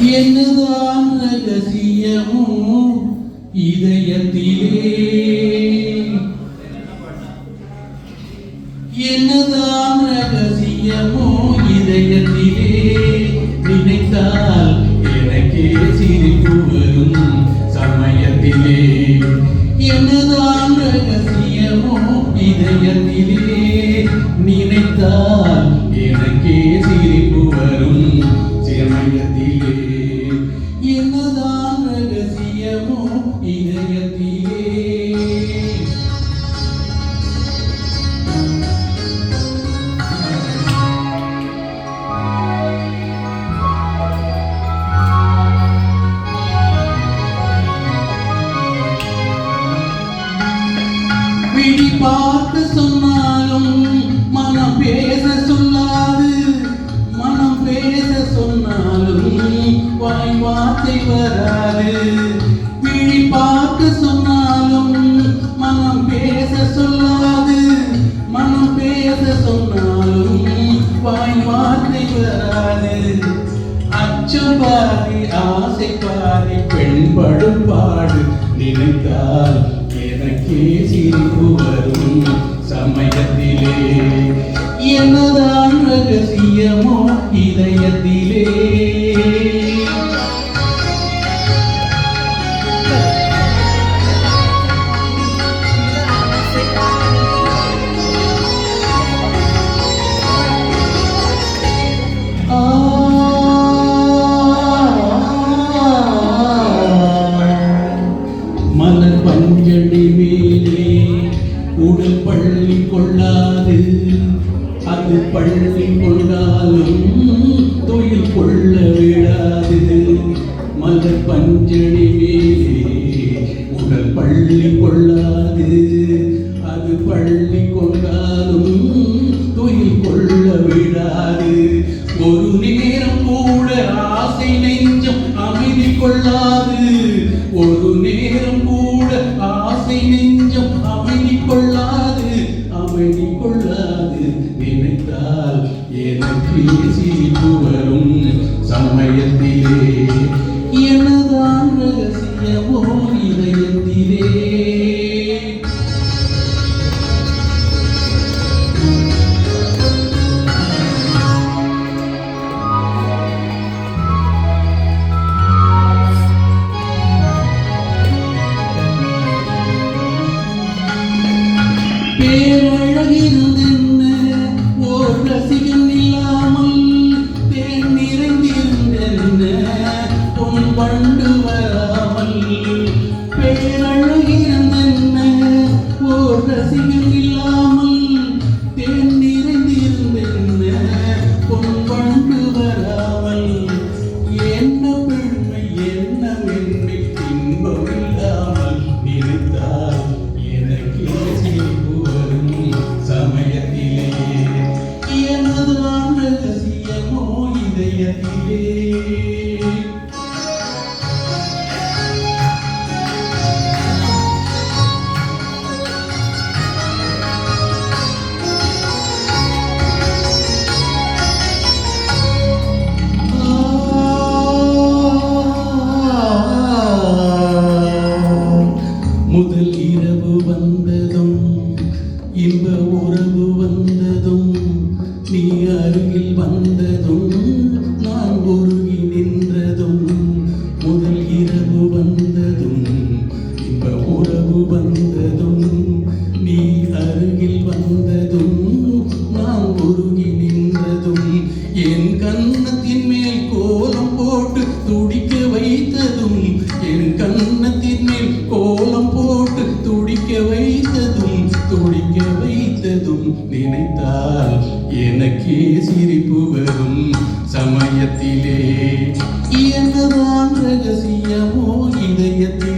என்னதான் ரகசியமோ இதயத்திலே, என்னதான் ரகசியமோ இதயத்திலே, நினைத்தால் எனக்கே சிரிப்பு வரும் சமயத்திலே. என்னதான் ரகசியமோ இதயத்திலே, நினைத்தால் எனக்கே சிரிப்பு வரும் சமயத்திலே. என்னதான் ரகசியமோ இதயத்திலே. விழி பார்க்க சொன்னாலும் மனம் பேச சொல்லாது, மனம் பேச சொன்னாலும் வாய் வார்த்தை வராது. விழி பார்க்க சொன்னாலும் மனம் பேச சொல்லாது, மனம் பேச சொன்னாலும் வாய் வார்த்தை வராது. அச்சம் பாதி ஆசை பாதி பெண்படும் பாடு, நினைத்தால் எனக்கே சிரிப்பு வரும் சமயத்திலே. என்னதான் ரகசியமோ இதயத்திலே. மலர் பஞ்சடி மேலே உடல் பள்ளி கொள்ளாது, அது பள்ளி கொண்டாலும் தொழில் கொள்ள விடாது. மலர் பஞ்சடி மேலே உடல் பள்ளி கொள்ளாது, அது பள்ளி கொண்டாலும் தொழில் கொள்ள விடாது. ஒரு நேரம் கூட ஆசை நெஞ்சம் அமைதி கொள்ளாது, ஒரு நேரம் கூட ஆசை நெஞ்சம் அமைதி கொள்ளாது, அமைதி கொள்ளாது. நினைத்தால் எனக்கு சிரிப்பு வரும் சமயத்திலே. என்னதான் ரகசியமோ இதயத்திலே. பேரழகிருந்தென்ன ஓர் ரசிகன் இல்லாமல், தேன் நிறைந்திருந்தென்ன பொன் பண்டு வராமல். பேரழகிருந்தென்ன ஓர் ரசிகன் இல்லாமல், தேன் நிறைந்திருந்தென்ன பொன் பண்டு வராமல். என்ன பெண்மை என்ன வெண்மை இன்பம் இல்லாமல், நினைத்தால் எனக்கே சிரிப்பு வரும் சமயத்திலே. என்னதான் ரகசியமோ இதயத்திலே. முதல் இரவு வந்ததும் இன்ப உறவு வந்ததும், நீ அருகில் வந்ததும் நான் உருகி நின்றதும். முதல் இரவு வந்ததும் இன்ப உறவு வந்ததும், நீ அருகில் வந்ததும் நான் உருகி நின்றதும். என் கன்னத்தின் மேல் கோலம் போட்டு துடிக்க வைத்ததும், என் கன்னத்தின் மேல் கோலம் போட்டு துடிக்க வைத்ததும், துடிக்க வைத்ததும். நினைத்தால் எனக்கே சிரிப்பு வரும் சமயத்திலே. என்னதான் ரகசியமோ இதயத்திலே.